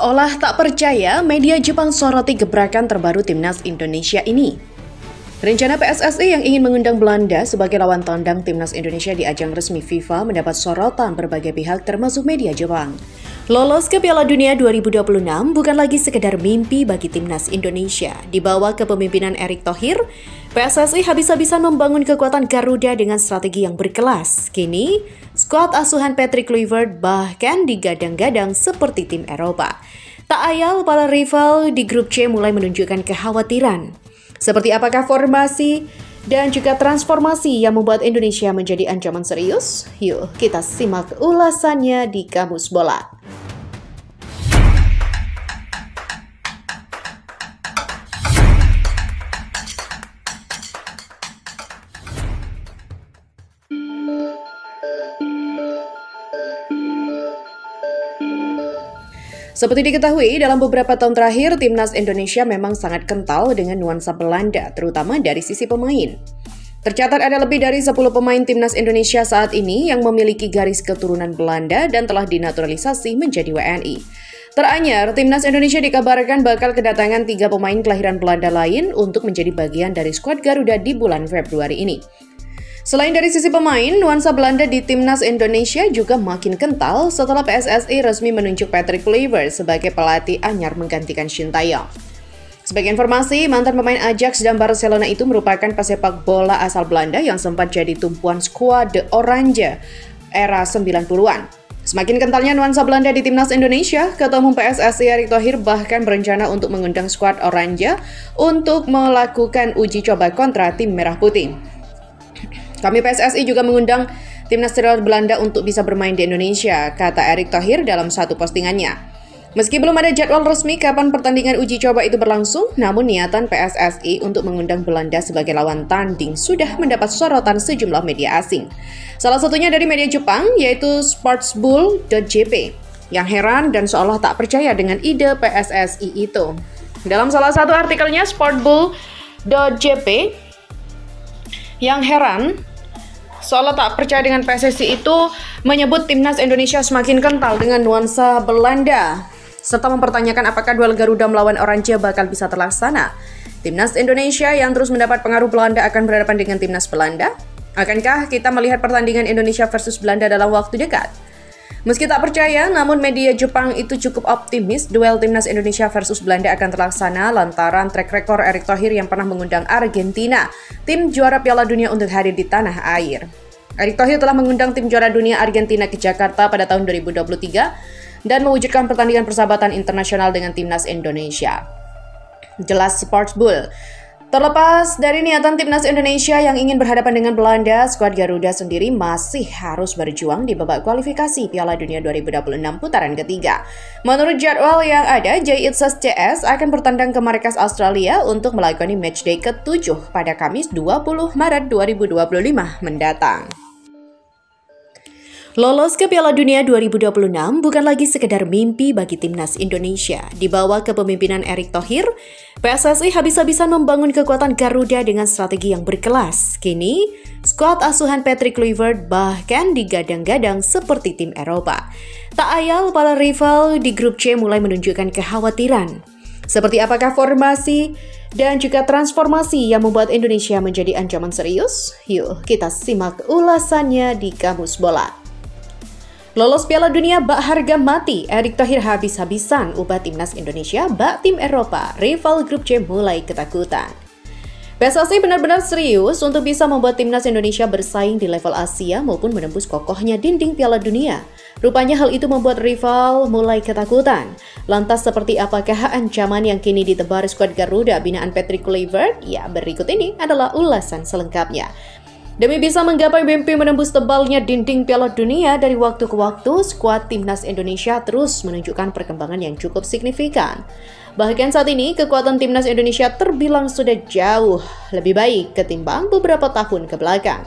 Seolah tak percaya, media Jepang soroti gebrakan terbaru timnas Indonesia ini. Rencana PSSI yang ingin mengundang Belanda sebagai lawan tandang timnas Indonesia di ajang resmi FIFA mendapat sorotan berbagai pihak termasuk media Jepang. Lolos ke Piala Dunia 2026 bukan lagi sekedar mimpi bagi timnas Indonesia. Di bawah kepemimpinan Erick Thohir, PSSI habis-habisan membangun kekuatan Garuda dengan strategi yang berkelas. Kini, skuad asuhan Patrick Kluivert bahkan digadang-gadang seperti tim Eropa. Tak ayal para rival di grup C mulai menunjukkan kekhawatiran. Seperti apakah formasi dan juga transformasi yang membuat Indonesia menjadi ancaman serius? Yuk kita simak ulasannya di Kamus Bola. Seperti diketahui, dalam beberapa tahun terakhir, timnas Indonesia memang sangat kental dengan nuansa Belanda, terutama dari sisi pemain. Tercatat ada lebih dari 10 pemain timnas Indonesia saat ini yang memiliki garis keturunan Belanda dan telah dinaturalisasi menjadi WNI. Teranyar, timnas Indonesia dikabarkan bakal kedatangan 3 pemain kelahiran Belanda lain untuk menjadi bagian dari skuad Garuda di bulan Februari ini. Selain dari sisi pemain, nuansa Belanda di timnas Indonesia juga makin kental setelah PSSI resmi menunjuk Patrick Kluivert sebagai pelatih anyar menggantikan Shin Tae-yong. Sebagai informasi, mantan pemain Ajax dan Barcelona itu merupakan pesepak bola asal Belanda yang sempat jadi tumpuan skuad The Oranje era 90-an. Semakin kentalnya nuansa Belanda di timnas Indonesia, Ketua Umum PSSI Erick Thohir bahkan berencana untuk mengundang skuad Oranje untuk melakukan uji coba kontra tim Merah Putih. Kami PSSI juga mengundang timnas senior Belanda untuk bisa bermain di Indonesia, kata Erick Thohir dalam satu postingannya. Meski belum ada jadwal resmi kapan pertandingan uji coba itu berlangsung, namun niatan PSSI untuk mengundang Belanda sebagai lawan tanding sudah mendapat sorotan sejumlah media asing. Salah satunya dari media Jepang, yaitu sportsbull.jp, yang heran dan seolah tak percaya dengan ide PSSI itu. Dalam salah satu artikelnya, sportsbull.jp yang heran seolah tak percaya dengan PSSI itu menyebut timnas Indonesia semakin kental dengan nuansa Belanda, serta mempertanyakan apakah duel Garuda melawan Oranje bakal bisa terlaksana. Timnas Indonesia yang terus mendapat pengaruh Belanda akan berhadapan dengan timnas Belanda. Akankah kita melihat pertandingan Indonesia versus Belanda dalam waktu dekat? Meski tak percaya, namun media Jepang itu cukup optimis duel timnas Indonesia versus Belanda akan terlaksana lantaran track record Erick Thohir yang pernah mengundang Argentina, tim juara Piala Dunia untuk hadir di tanah air. Erick Thohir telah mengundang tim juara dunia Argentina ke Jakarta pada tahun 2023 dan mewujudkan pertandingan persahabatan internasional dengan timnas Indonesia. Jelas Sportsbull. Terlepas dari niatan timnas Indonesia yang ingin berhadapan dengan Belanda, skuad Garuda sendiri masih harus berjuang di babak kualifikasi Piala Dunia 2026 putaran ketiga. Menurut jadwal yang ada, JITSAS CS akan bertandang ke markas Australia untuk melakoni matchday ke-7 pada Kamis 20 Maret 2025 mendatang. Lolos ke Piala Dunia 2026 bukan lagi sekedar mimpi bagi timnas Indonesia. Di bawah kepemimpinan Erick Thohir, PSSI habis-habisan membangun kekuatan Garuda dengan strategi yang berkelas. Kini, skuad asuhan Patrick Kluivert bahkan digadang-gadang seperti tim Eropa. Tak ayal para rival di grup C mulai menunjukkan kekhawatiran. Seperti apakah formasi dan juga transformasi yang membuat Indonesia menjadi ancaman serius? Yuk kita simak ulasannya di Kamus Bola. Lolos Piala Dunia bak harga mati, Erick Thohir habis-habisan ubah timnas Indonesia bak tim Eropa, rival grup C mulai ketakutan. PSSI benar-benar serius untuk bisa membuat timnas Indonesia bersaing di level Asia maupun menembus kokohnya dinding Piala Dunia. Rupanya hal itu membuat rival mulai ketakutan. Lantas seperti apakah ancaman yang kini ditebar skuad Garuda binaan Patrick Kluivert? Ya, berikut ini adalah ulasan selengkapnya. Demi bisa menggapai mimpi menembus tebalnya dinding Piala Dunia, dari waktu ke waktu, skuad timnas Indonesia terus menunjukkan perkembangan yang cukup signifikan. Bahkan saat ini, kekuatan timnas Indonesia terbilang sudah jauh lebih baik ketimbang beberapa tahun ke belakang.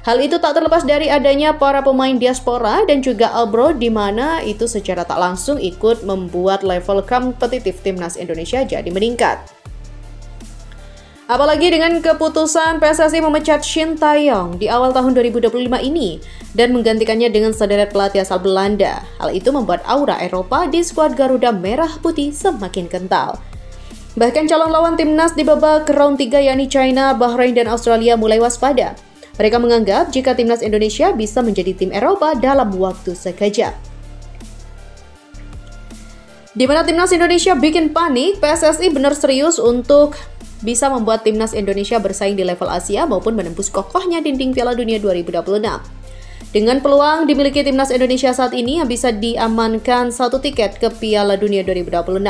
Hal itu tak terlepas dari adanya para pemain diaspora dan juga abroad, di mana itu secara tak langsung ikut membuat level kompetitif timnas Indonesia jadi meningkat. Apalagi dengan keputusan PSSI memecat Shin Tae-yong di awal tahun 2025 ini dan menggantikannya dengan sederet pelatih asal Belanda. Hal itu membuat aura Eropa di skuad Garuda Merah Putih semakin kental. Bahkan calon lawan timnas di babak round 3 yakni China, Bahrain, dan Australia mulai waspada. Mereka menganggap jika timnas Indonesia bisa menjadi tim Eropa dalam waktu sekejap. Di mana timnas Indonesia bikin panik, PSSI benar serius untuk bisa membuat timnas Indonesia bersaing di level Asia maupun menembus kokohnya dinding Piala Dunia 2026. Dengan peluang dimiliki timnas Indonesia saat ini yang bisa diamankan 1 tiket ke Piala Dunia 2026.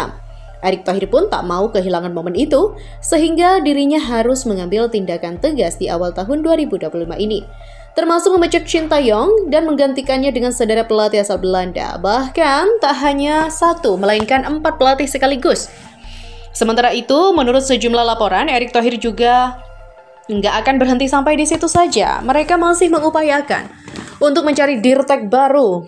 Erick Thohir pun tak mau kehilangan momen itu, sehingga dirinya harus mengambil tindakan tegas di awal tahun 2025 ini. Termasuk memecat Shin Tae-yong dan menggantikannya dengan sederet pelatih asal Belanda. Bahkan tak hanya 1, melainkan 4 pelatih sekaligus. Sementara itu, menurut sejumlah laporan, Erick Thohir juga nggak akan berhenti sampai di situ saja. Mereka masih mengupayakan untuk mencari dirtek baru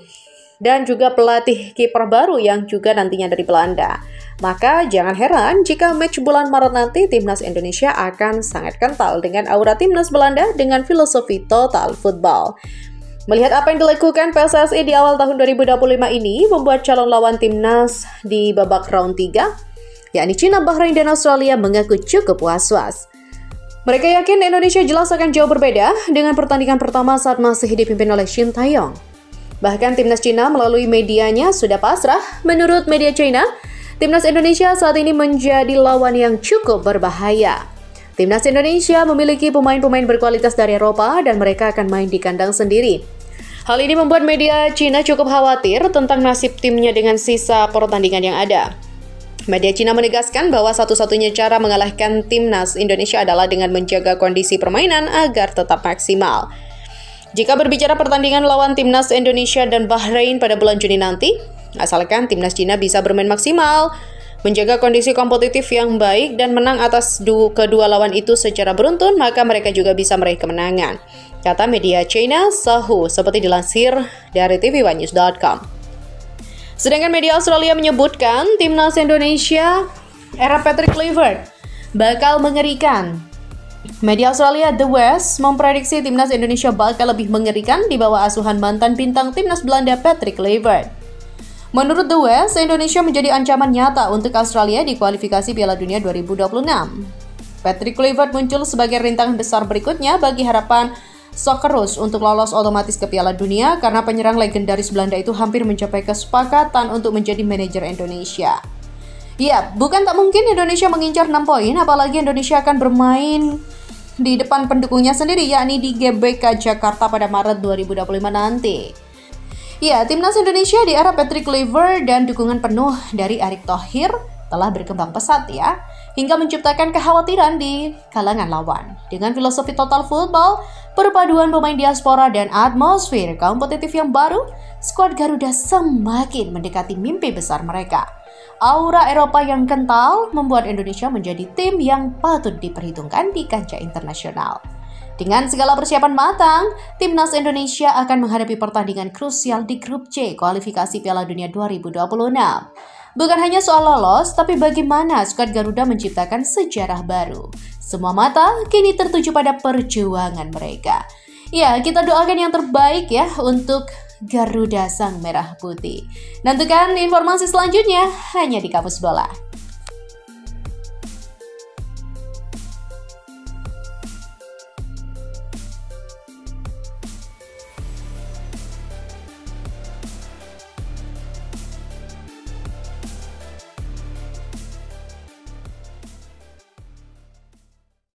dan juga pelatih kiper baru yang juga nantinya dari Belanda. Maka jangan heran jika match bulan Maret nanti timnas Indonesia akan sangat kental dengan aura timnas Belanda dengan filosofi total football. Melihat apa yang dilakukan PSSI di awal tahun 2025 ini membuat calon lawan timnas di babak round 3 yakni China, Bahrain, dan Australia mengaku cukup was-was. Mereka yakin Indonesia jelas akan jauh berbeda dengan pertandingan pertama saat masih dipimpin oleh Shin Tae-yong. Bahkan timnas China melalui medianya sudah pasrah. Menurut media China, timnas Indonesia saat ini menjadi lawan yang cukup berbahaya. Timnas Indonesia memiliki pemain-pemain berkualitas dari Eropa dan mereka akan main di kandang sendiri. Hal ini membuat media China cukup khawatir tentang nasib timnya dengan sisa pertandingan yang ada. Media Cina menegaskan bahwa satu-satunya cara mengalahkan timnas Indonesia adalah dengan menjaga kondisi permainan agar tetap maksimal. Jika berbicara pertandingan lawan timnas Indonesia dan Bahrain pada bulan Juni nanti, asalkan timnas Cina bisa bermain maksimal, menjaga kondisi kompetitif yang baik dan menang atas kedua lawan itu secara beruntun, maka mereka juga bisa meraih kemenangan, kata media China Sahu seperti dilansir dari tvOneNews.com. Sedangkan media Australia menyebutkan timnas Indonesia era Patrick Kluivert bakal mengerikan. Media Australia The West memprediksi timnas Indonesia bakal lebih mengerikan di bawah asuhan mantan bintang timnas Belanda Patrick Kluivert. Menurut The West, Indonesia menjadi ancaman nyata untuk Australia di kualifikasi Piala Dunia 2026. Patrick Kluivert muncul sebagai rintangan besar berikutnya bagi harapan Socceroos untuk lolos otomatis ke Piala Dunia karena penyerang legendaris Belanda itu hampir mencapai kesepakatan untuk menjadi manajer Indonesia. Ya, bukan tak mungkin Indonesia mengincar 6 poin, apalagi Indonesia akan bermain di depan pendukungnya sendiri, yakni di GBK Jakarta pada Maret 2025 nanti. Ya, timnas Indonesia di era Patrick Kluivert dan dukungan penuh dari Erick Thohir telah berkembang pesat ya, hingga menciptakan kekhawatiran di kalangan lawan. Dengan filosofi total football, perpaduan pemain diaspora dan atmosfer kompetitif yang baru, skuad Garuda semakin mendekati mimpi besar mereka. Aura Eropa yang kental membuat Indonesia menjadi tim yang patut diperhitungkan di kancah internasional. Dengan segala persiapan matang, timnas Indonesia akan menghadapi pertandingan krusial di grup C kualifikasi Piala Dunia 2026. Bukan hanya soal lolos, tapi bagaimana skuad Garuda menciptakan sejarah baru. Semua mata kini tertuju pada perjuangan mereka. Ya, kita doakan yang terbaik ya untuk Garuda Sang Merah Putih. Nantikan informasi selanjutnya hanya di Kampus Bola.